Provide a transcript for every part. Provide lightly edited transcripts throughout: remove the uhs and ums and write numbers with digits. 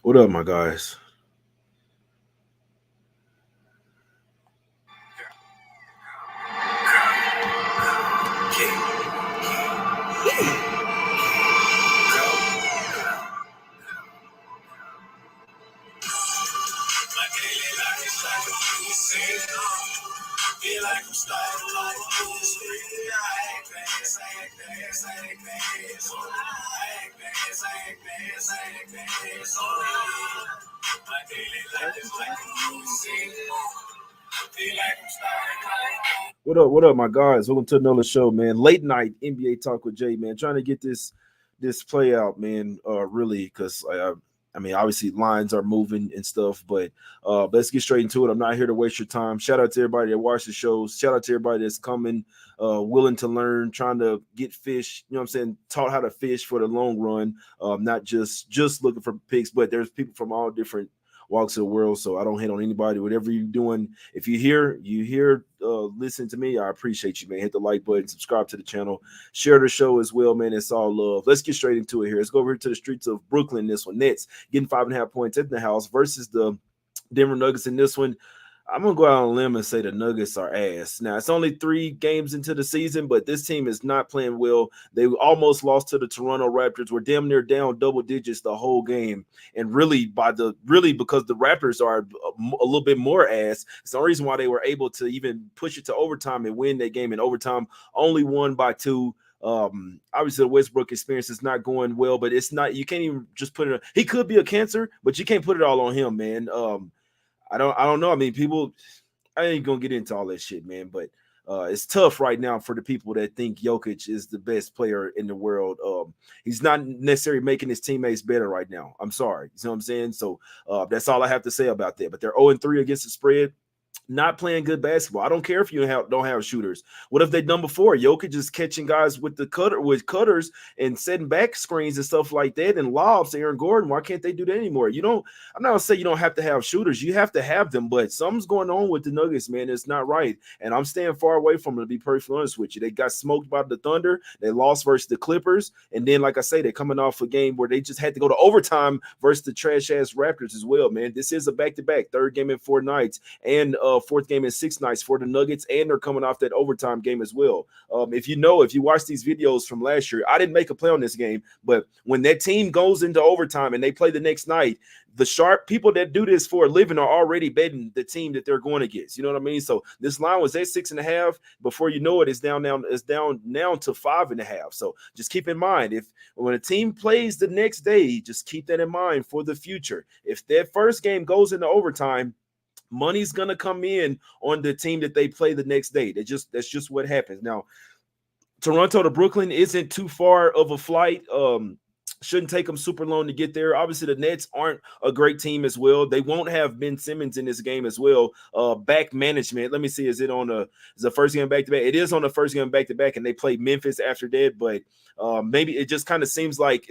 What up, my guys? What up, my guys? Welcome to another show, man. Late night NBA talk with Jay, man. Trying to get this play out, man. Really, because I mean, obviously lines are moving and stuff, but let's get straight into it. I'm not here to waste your time. Shout out to everybody that watched the shows. Shout out to everybody that's coming, willing to learn, trying to get fish. You know what I'm saying? Taught how to fish for the long run. Not just looking for picks, but there's people from all different walks of the world. So I don't hate on anybody. Whatever you're doing, if you hear, listen to me. I appreciate you, man. Hit the like button, subscribe to the channel, share the show as well, man. It's all love. Let's get straight into it here. Let's go over to the streets of Brooklyn. This one, Nets getting 5.5 points at the house versus the Denver Nuggets in this one. I'm gonna go out on a limb and say the Nuggets are ass. Now it's only 3 games into the season, but this team is not playing well. They almost lost to the Toronto Raptors. We're damn near down double digits the whole game, and really because the Raptors are a little bit more ass. It's the only reason why they were able to even push it to overtime and win that game in overtime. Only won by 2. Obviously the Westbrook experience is not going well, but it's not. You can't even just put it. He could be a cancer, but you can't put it all on him, man. I don't know. I mean, people, I ain't gonna get into all that shit, man. But it's tough right now for the people that think Jokic is the best player in the world. He's not necessarily making his teammates better right now. I'm sorry. You know what I'm saying? So that's all I have to say about that. But they're 0-3 against the spread. Not playing good basketball. I don't care if you don't have shooters. What have they done before? Jokic is catching guys with cutters and setting back screens and stuff like that and lobs to Aaron Gordon. Why can't they do that anymore? You don't. I'm not gonna say you don't have to have shooters. You have to have them, but something's going on with the Nuggets, man. It's not right, and I'm staying far away from them. To be perfectly honest with you, they got smoked by the Thunder. They lost versus the Clippers, and then, like I say, they're coming off a game where they just had to go to overtime versus the trash ass Raptors as well, man. This is a back-to-back, third game in 4 nights, and fourth game in 6 nights for the Nuggets, and they're coming off that overtime game as well. If you watch these videos from last year, I didn't make a play on this game, but when that team goes into overtime and they play the next night, the sharp people that do this for a living are already betting the team that they're going against. You know what I mean? So this line was at 6.5. Before you know it, it's down now to 5.5. So just keep in mind, if when a team plays the next day, just keep that in mind for the future. If that first game goes into overtime, money's gonna come in on the team that they play the next day. That's just what happens. Now, Toronto to Brooklyn isn't too far of a flight. Shouldn't take them super long to get there. Obviously, the Nets aren't a great team as well. They won't have Ben Simmons in this game as well. Back management. Let me see. Is the first game back to back? It is on the first game back to back, and they play Memphis after that. But maybe it just kind of seems like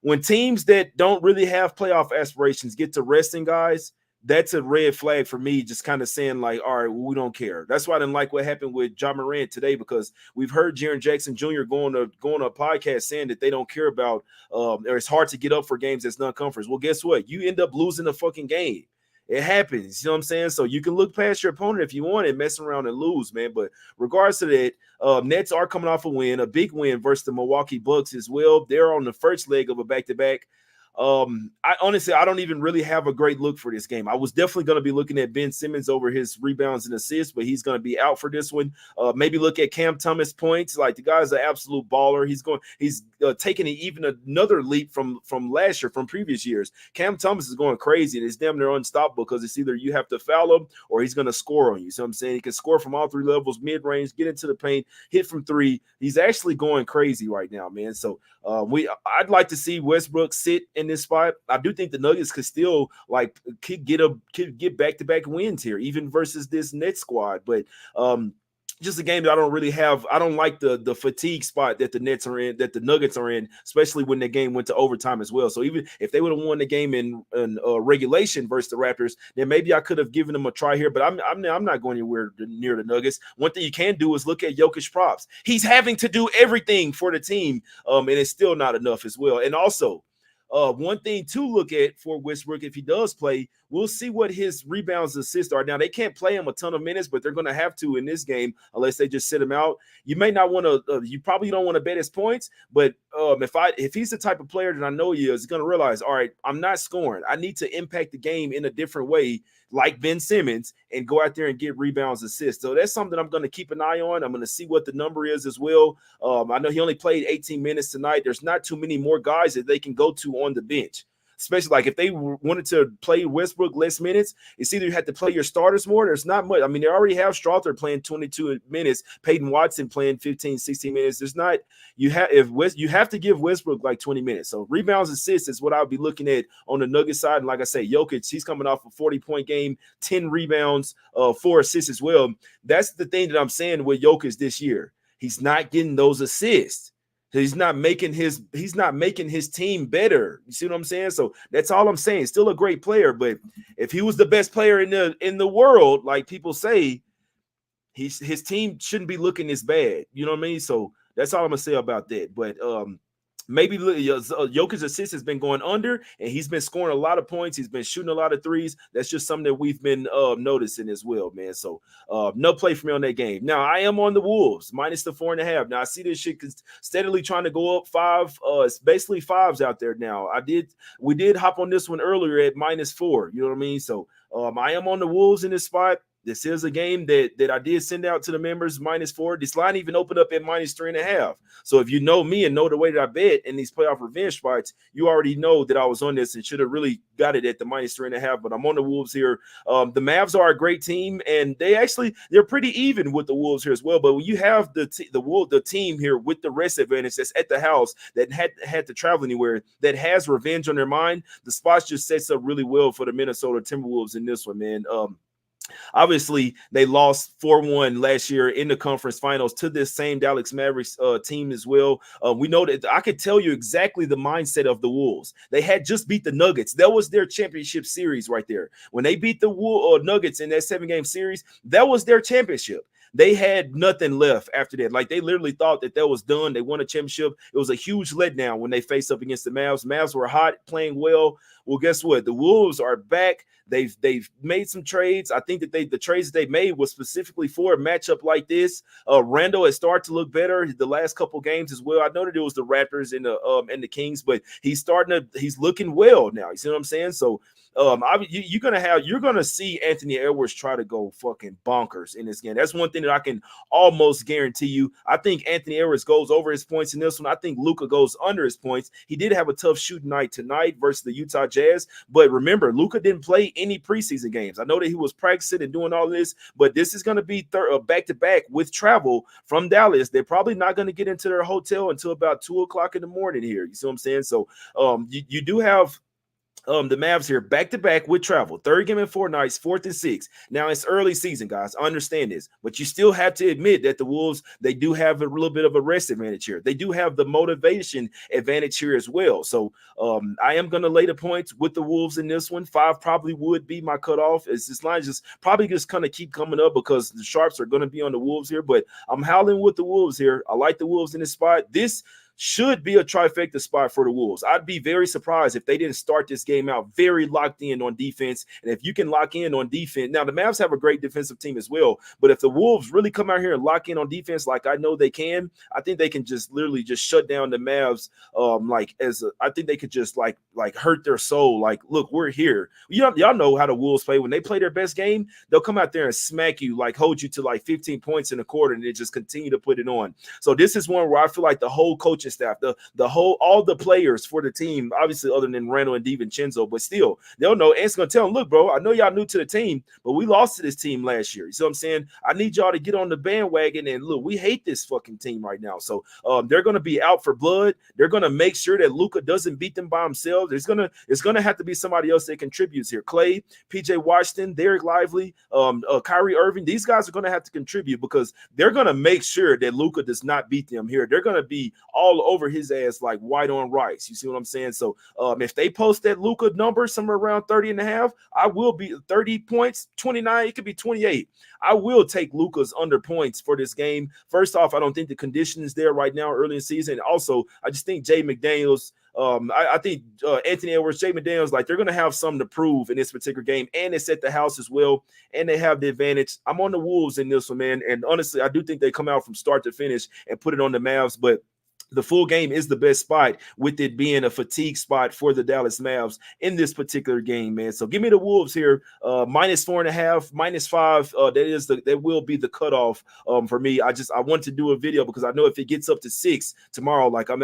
when teams that don't really have playoff aspirations get to resting guys, that's a red flag for me, just kind of saying like, all right, well, we don't care. That's why I didn't like what happened with Ja Morant today, because we've heard Jaren Jackson Jr. going to a podcast saying that they don't care about or it's hard to get up for games that's non-conference. Well, guess what? You end up losing the fucking game. It happens. You know what I'm saying? So you can look past your opponent if you want and mess around and lose, man. But regards to that, Nets are coming off a big win versus the Milwaukee Bucks as well. They're on the first leg of a back-to-back. I honestly, I don't even really have a great look for this game. I was definitely going to be looking at Ben Simmons over his rebounds and assists, but he's going to be out for this one. Maybe look at Cam Thomas points. Like, the guy's an absolute baller. He's taking even another leap from last year, from previous years. Cam Thomas is going crazy, and it's damn near unstoppable because it's either you have to foul him or he's going to score on you. So I'm saying he can score from all 3 levels, mid-range, get into the paint, hit from 3. He's actually going crazy right now, man. So I'd like to see Westbrook sit in this spot. I do think the Nuggets could still get back-to-back wins here, even versus this Nets squad. But just a game that I don't really have. I don't like the fatigue spot that the Nets are in, that the Nuggets are in, especially when the game went to overtime as well. So even if they would have won the game in regulation versus the Raptors, then maybe I could have given them a try here. But I'm not going anywhere near the Nuggets. One thing you can do is look at Jokic props. He's having to do everything for the team, and it's still not enough as well. And also, One thing to look at for Westbrook, if he does play, we'll see what his rebounds and assists are. Now, they can't play him a ton of minutes, but they're going to have to in this game unless they just sit him out. You may not want to, you probably don't want to bet his points, but if he's the type of player that I know he is, he's going to realize, all right, I'm not scoring. I need to impact the game in a different way, like Ben Simmons, and go out there and get rebounds, assists. So that's something I'm going to keep an eye on. I'm going to see what the number is as well. I know he only played 18 minutes tonight. There's not too many more guys that they can go to on the bench, especially like if they wanted to play Westbrook less minutes. It's either you have to play your starters more. There's not much. I mean, they already have Strother playing 22 minutes, Peyton Watson playing 15, 16 minutes. There's not, you have to give Westbrook like 20 minutes. So rebounds, assists is what I'll be looking at on the Nuggets side. And like I say, Jokic, he's coming off a 40-point game, 10 rebounds, 4 assists as well. That's the thing that I'm saying with Jokic this year. He's not getting those assists. He's not making his team better. You see what I'm saying? So that's all I'm saying. Still a great player, but if he was the best player in the world, like people say, his team shouldn't be looking this bad. You know what I mean? So that's all I'm gonna say about that. But maybe Jokic's assist has been going under, and he's been scoring a lot of points. He's been shooting a lot of threes. That's just something that we've been noticing as well, man. So no play for me on that game. Now, I am on the Wolves, minus the 4.5. Now, I see this shit steadily trying to go up 5. It's basically 5s out there now. We did hop on this one earlier at -4. You know what I mean? So I am on the Wolves in this spot. This is a game that I did send out to the members, -4. This line even opened up at -3.5. So if you know me and know the way that I bet in these playoff revenge spots, you already know that I was on this and should have really got it at the -3.5. But I'm on the Wolves here. The Mavs are a great team, and they're pretty even with the Wolves here as well. But when you have the team here with the rest advantage that's at the house that had to travel anywhere, that has revenge on their mind, the spots just sets up really well for the Minnesota Timberwolves in this one, man. Obviously, they lost 4-1 last year in the conference finals to this same Dallas Mavericks team as well. We know that I could tell you exactly the mindset of the Wolves. They had just beat the Nuggets. That was their championship series right there. When they beat the Nuggets in that 7-game series, that was their championship. They had nothing left after that. Like, they literally thought that was done. They won a championship. It was a huge letdown when they faced up against the Mavs. Mavs were hot, playing well. Well, guess what? The Wolves are back. They've made some trades. I think that the trades that they made was specifically for a matchup like this. Randall has started to look better the last couple games as well. I know that it was the Raptors and the Kings, but he's looking well now. You see what I'm saying? So you're gonna see Anthony Edwards try to go fucking bonkers in this game. That's one thing that I can almost guarantee you. I think Anthony Edwards goes over his points in this one. I think Luka goes under his points. He did have a tough shooting night tonight versus the Utah Jazz, but remember, Luka didn't play any preseason games. I know that he was practicing and doing all this, but this is going to be back-to-back with travel from Dallas. They're probably not going to get into their hotel until about 2 o'clock in the morning here. You see what I'm saying? So you do have the Mavs here back-to-back with travel. 3rd game in 4 nights, 4th and 6th. Now, it's early season, guys. I understand this, but you still have to admit that the Wolves, they do have a little bit of a rest advantage here. They do have the motivation advantage here as well. So I am going to lay the points with the Wolves in this one. 5 probably would be my cutoff. It's this line just kind of keep coming up because the Sharps are going to be on the Wolves here, but I'm howling with the Wolves here. I like the Wolves in this spot. This should be a trifecta spot for the Wolves. I'd be very surprised if they didn't start this game out very locked in on defense. And if you can lock in on defense, now the Mavs have a great defensive team as well. But if the Wolves really come out here and lock in on defense like I know they can, I think they can just literally just shut down the Mavs. I think they could just like hurt their soul. Like, look, we're here. Y'all know how the Wolves play. When they play their best game, they'll come out there and smack you, like hold you to like 15 points in a quarter, and they just continue to put it on. So this is one where I feel like the whole coaching staff, all the players for the team, obviously other than Randall and DiVincenzo, but still, they'll know. And it's going to tell them, look, bro, I know y'all new to the team, but we lost to this team last year. You see what I'm saying? I need y'all to get on the bandwagon, and look, we hate this fucking team right now. So they're going to be out for blood. They're going to make sure that Luka doesn't beat them by himself. It's going to have to be somebody else that contributes here. Clay, PJ Washington, Derek Lively, Kyrie Irving, these guys are going to have to contribute because they're going to make sure that Luka does not beat them here. They're going to be all over his ass like white on rice. You see what I'm saying? So if they post that Luka number somewhere around 30.5, I will be 30 points, 29, it could be 28. I will take Luka's under points for this game. First off, I don't think the condition is there right now early in the season. Also, I just think Jay McDaniels, I think Anthony Edwards, Jay McDaniels, like they're going to have something to prove in this particular game, and it's at the house as well, and they have the advantage. I'm on the Wolves in this one, man, and honestly, I do think they come out from start to finish and put it on the Mavs, but the full game is the best spot, with it being a fatigue spot for the Dallas Mavs in this particular game, man. So give me the Wolves here, -4.5, -5. That will be the cutoff for me. I want to do a video because I know if it gets up to 6 tomorrow, like I'm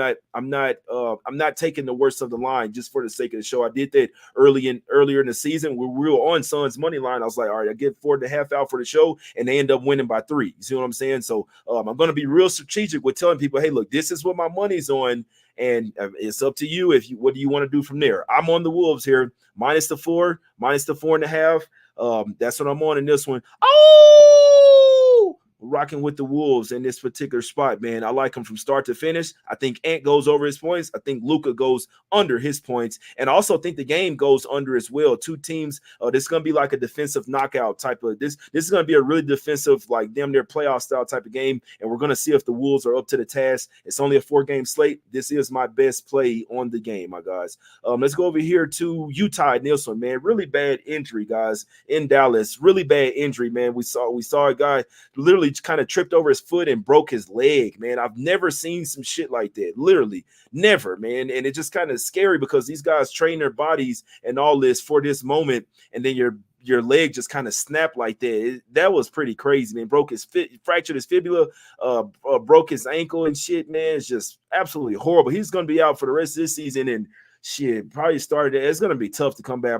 not taking the worst of the line just for the sake of the show. I did that earlier in the season where we were on Suns money line. I was like, all right, I get 4.5 out for the show, and they end up winning by 3. You see what I'm saying? So I'm going to be real strategic with telling people, hey, look, this is what my money's on, and it's up to you. What do you want to do from there? I'm on the Wolves here, -4, -4.5. That's what I'm on in this one. Oh, rocking with the Wolves in this particular spot, man. I like him from start to finish. I think Ant goes over his points. I think Luka goes under his points, and I also think the game goes under as well. Two teams. This is gonna be like a defensive knockout type of this. This is gonna be a really defensive, like damn near playoff style type of game, and we're gonna see if the Wolves are up to the task. It's only a 4-game slate. This is my best play on the game, my guys. Let's go over here to Utah and this one, man. Really bad injury, guys, in Dallas. Really bad injury, man. We saw a guy literally kind of tripped over his foot and broke his leg, man. I've never seen some shit like that. Literally never, man. And it's just kind of scary because these guys train their bodies and all this for this moment, and then your leg just kind of snapped like that. That was pretty crazy, man. Fractured his fibula, broke his ankle and shit, man. It's just absolutely horrible. He's going to be out for the rest of this season, and shit, probably started. It's going to be tough to come back. I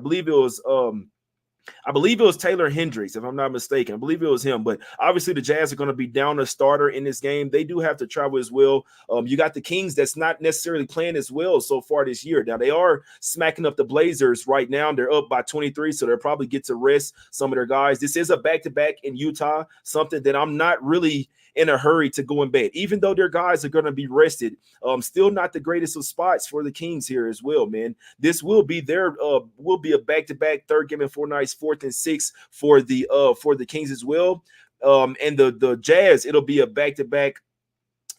believe it was Taylor Hendricks, if I'm not mistaken. I believe it was him. But obviously the Jazz are going to be down a starter in this game. They do have to travel as well. You got the Kings that's not necessarily playing as well so far this year. Now, they are smacking up the Blazers right now. They're up by 23, so they'll probably get to rest some of their guys. This is a back-to-back in Utah, something that I'm not really in a hurry to go in bed, even though their guys are going to be rested. Still not the greatest of spots for the Kings here as well, man. This will be a back-to-back, third game in 4 nights, 4th and 6th for the Kings as well. And the Jazz, it'll be a back-to-back.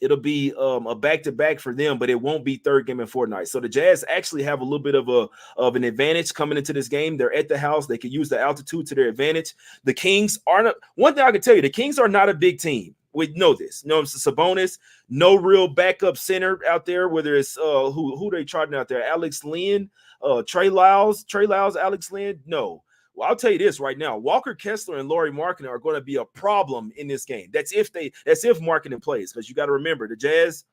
It'll be a back-to-back for them, but it won't be third game in 4 nights. So the Jazz actually have a little bit of an advantage coming into this game. They're at the house. They can use the altitude to their advantage. The Kings aren't – one thing I can tell you, the Kings are not a big team. We know this. No, it's a Sabonis, no real backup center out there, whether it's who they trotting out there, Alex Lynn, Trey Lyles, Alex Lynn. No. Well, I'll tell you this right now. Walker Kessler and Lauri Markkanen are going to be a problem in this game. That's if Markkanen plays, because you got to remember the Jazz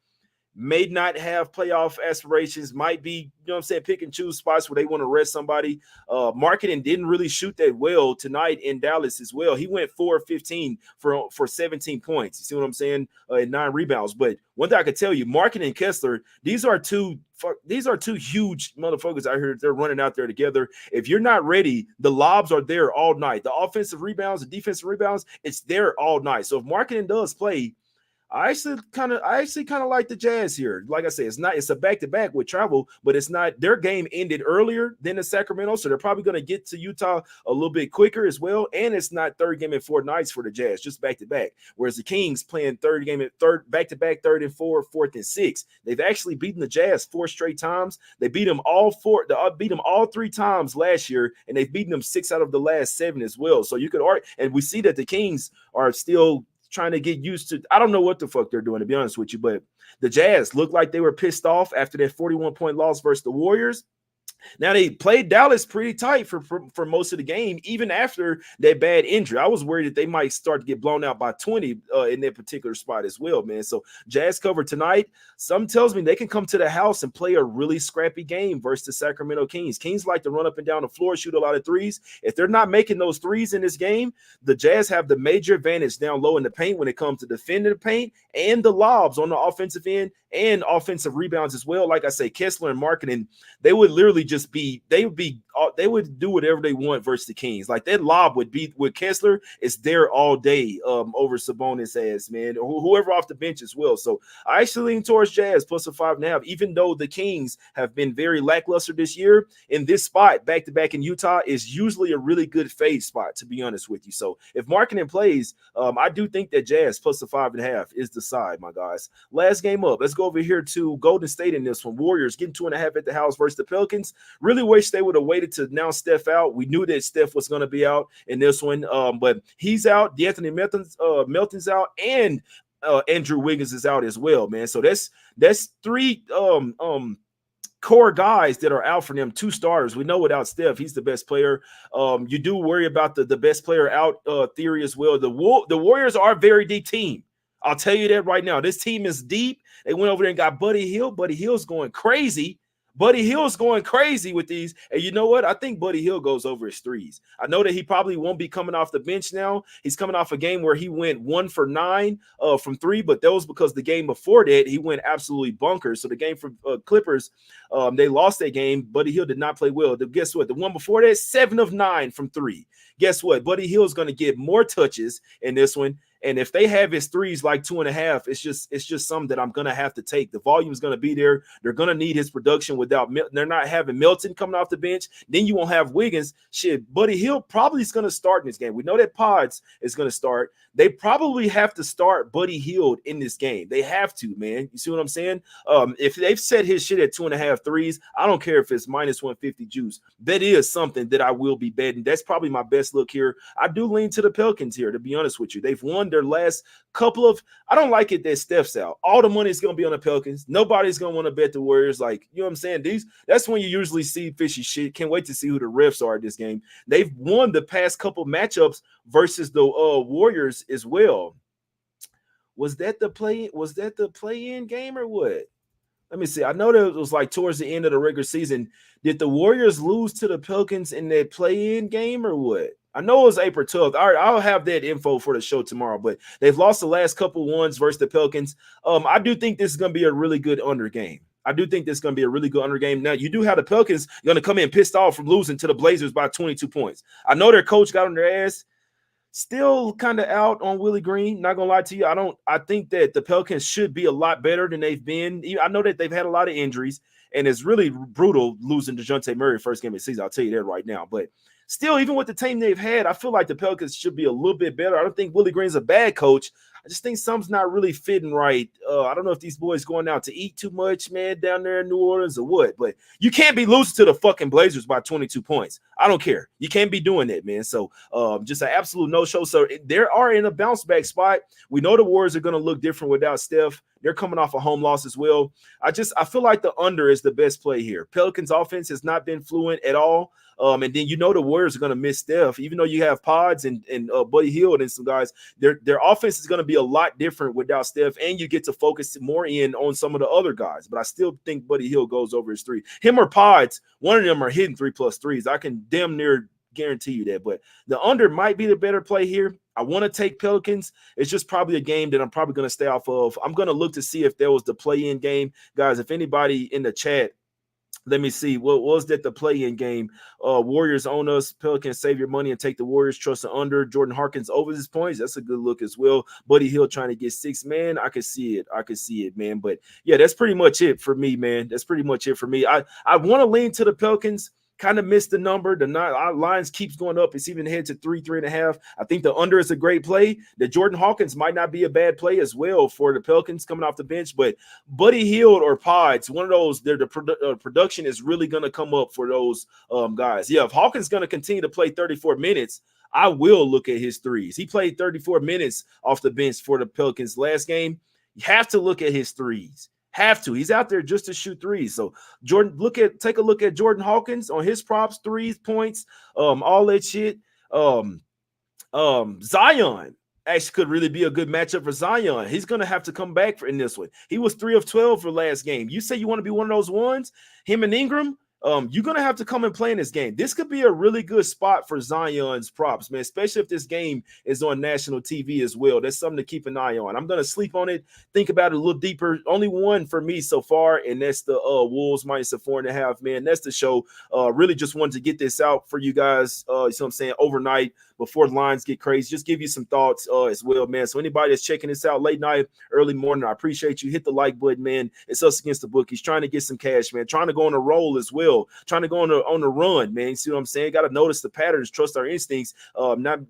may not have playoff aspirations, might be, you know what I'm saying, pick and choose spots where they want to rest somebody. Markkanen didn't really shoot that well tonight in Dallas as well. He went 4-15 for 17 points. You see what I'm saying? And 9 rebounds. But one thing I could tell you, Markkanen and Kessler, these are two huge motherfuckers out here. They're running out there together. If you're not ready, the lobs are there all night. The offensive rebounds, the defensive rebounds, it's there all night. So if Markkanen does play, I actually kind of like the Jazz here. Like I said, it's a back-to-back with travel, but it's not. Their game ended earlier than the Sacramento, so they're probably going to get to Utah a little bit quicker as well. And it's not third game in 4 nights for the Jazz, just back-to-back. Whereas the Kings playing back-to-back, 3rd and 4, 4th and 6. They've actually beaten the Jazz 4 straight times. They beat them all 3 times last year, and they've beaten them 6 out of the last 7 as well. So you could argue, and we see that the Kings are still trying to get used to, I don't know what the fuck they're doing, to be honest with you, but the Jazz looked like they were pissed off after that 41-point loss versus the Warriors. Now, they played Dallas pretty tight for most of the game, even after that bad injury. I was worried that they might start to get blown out by 20 in that particular spot as well, man. So Jazz cover tonight. Something tells me they can come to the house and play a really scrappy game versus the Sacramento Kings. Kings like to run up and down the floor, shoot a lot of threes. If they're not making those threes in this game, the Jazz have the major advantage down low in the paint when it comes to defending the paint and the lobs on the offensive end and offensive rebounds as well. Like I say, Kessler and Markkanen, they would literally they would be do whatever they want versus the Kings. Like that lob would be with Kessler, it's there all day over Sabonis' ass, man, or whoever off the bench as well. So I actually lean towards Jazz plus a 5.5, even though the Kings have been very lackluster this year. In this spot, back to back in Utah, is usually a really good fade spot, to be honest with you. So if Markkanen plays, I do think that Jazz plus the 5.5 is the side, my guys. Last game up, let's go over here to Golden State in this one. Warriors getting 2.5 at the house versus the Pelicans. Really wish they would have waited to announce Steph out. We knew that Steph was going to be out in this one, but he's out. D'Anthony Melton's out, and Andrew Wiggins is out as well, man. So that's three core guys that are out for them, 2 starters. We know without Steph, he's the best player. You do worry about the best player out theory as well. The Warriors are a very deep team. I'll tell you that right now. This team is deep. They went over there and got Buddy Hield. Buddy Hield's going crazy. Buddy Hield's going crazy with these. And you know what? I think Buddy Hield goes over his threes. I know that he probably won't be coming off the bench now. He's coming off a game where he went 1 for 9 from 3, but that was because the game before that, he went absolutely bonkers. So the game for Clippers, they lost that game. Buddy Hield did not play well. Guess what? The one before that, 7 of 9 from 3. Guess what? Buddy Hield's going to get more touches in this one. And if they have his threes like 2.5, it's just something that I'm going to have to take. The volume is going to be there. They're going to need his production without they're not having Melton coming off the bench. Then you won't have Wiggins. Shit, Buddy Hield probably is going to start in this game. We know that Pods is going to start. They probably have to start Buddy Hield in this game. They have to, man. You see what I'm saying? If they've set his shit at 2.5 threes, I don't care if it's minus 150 juice. That is something that I will be betting. That's probably my best look here. I do lean to the Pelicans here, to be honest with you. They've won their last couple of, I don't like it that Steph's out. All the money is going to be on the Pelicans. Nobody's going to want to bet the Warriors. Like, you know what I'm saying? That's when you usually see fishy shit. Can't wait to see who the refs are in this game. They've won the past couple matchups versus the Warriors as well. Was that the play-in game or what? Let me see. I know that it was like towards the end of the regular season. Did the Warriors lose to the Pelicans in that play-in game or what? I know it was April 12th. All right, I'll have that info for the show tomorrow, but they've lost the last couple ones versus the Pelicans. I do think this is going to be a really good under game. I do think this is going to be a really good under game. Now, you do have the Pelicans going to come in pissed off from losing to the Blazers by 22 points. I know their coach got on their ass. Still kind of out on Willie Green. Not gonna lie to you. I think that the Pelicans should be a lot better than they've been. I know that they've had a lot of injuries, and it's really brutal losing DeJounte Murray first game of the season. I'll tell you that right now. But still, even with the team they've had, I feel like the Pelicans should be a little bit better. I don't think Willie Green's a bad coach. I just think something's not really fitting right. I don't know if these boys going out to eat too much, man, down there in New Orleans or what. But you can't be losing to the fucking Blazers by 22 points. I don't care. You can't be doing that, man. So just an absolute no-show. So they are in a bounce-back spot. We know the Warriors are going to look different without Steph. They're coming off a home loss as well. I feel like the under is the best play here. Pelicans offense has not been fluent at all. And then you know the Warriors are going to miss Steph, even though you have Pods and Buddy Hield and some guys. Their offense is going to be a lot different without Steph, and you get to focus more in on some of the other guys. But I still think Buddy Hield goes over his 3. Him or Pods, one of them are hitting 3+ threes. I can damn near guarantee you that. But the under might be the better play here. I want to take Pelicans. It's just probably a game that I'm probably going to stay off of. I'm going to look to see if there was the play-in game. Guys, if anybody in the chat, let me see. What was that the play-in game? Warriors own us. Pelicans save your money and take the Warriors. Trust the under. Jordan Harkins over his points. That's a good look as well. Buddy Hield trying to get 6. Man, I could see it, man. But, yeah, that's pretty much it for me, man. That's pretty much it for me. I want to lean to the Pelicans. Kind of missed the number. The lines keeps going up. It's even headed to 3.5. I think the under is a great play. The Jordan Hawkins might not be a bad play as well for the Pelicans coming off the bench, but Buddy Hield or Pods, one of those, the production is really going to come up for those guys. Yeah, if Hawkins is going to continue to play 34 minutes, I will look at his threes. He played 34 minutes off the bench for the Pelicans last game. You have to look at his threes. Have to. He's out there just to shoot threes. So Jordan, take a look at Jordan Hawkins on his props, 3 points, all that shit. Zion actually could really be a good matchup for Zion. He's gonna have to come back in this one. He was 3 of 12 for last game. You say you want to be one of those ones, him and Ingram. you're gonna have to come and play in this game. This could be a really good spot for Zion's props, man, especially if this game is on national TV as well. That's something to keep an eye on. I'm gonna sleep on it, think about it a little deeper. Only one for me so far, and that's the Wolves minus the 4.5. Man, that's the show. Really just wanted to get this out for you guys. You know what I'm saying, overnight before the lines get crazy. Just give you some thoughts as well, man. So anybody that's checking this out late night, early morning, I appreciate you. Hit the like button, man. It's Us Against the Bookies, trying to get some cash, man. Trying to go on a roll as well. Trying to go on the run, man. You see what I'm saying? Got to notice the patterns, trust our instincts. Not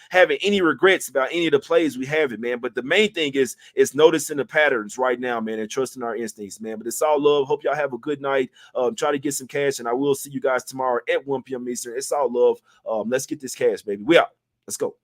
having any regrets about any of the plays we have it, man. But the main thing is noticing the patterns right now, man, and trusting our instincts, man. But it's all love. Hope y'all have a good night. Try to get some cash, and I will see you guys tomorrow at 1 p.m. Eastern. It's all love. Let's get this cash, baby. We out. Let's go.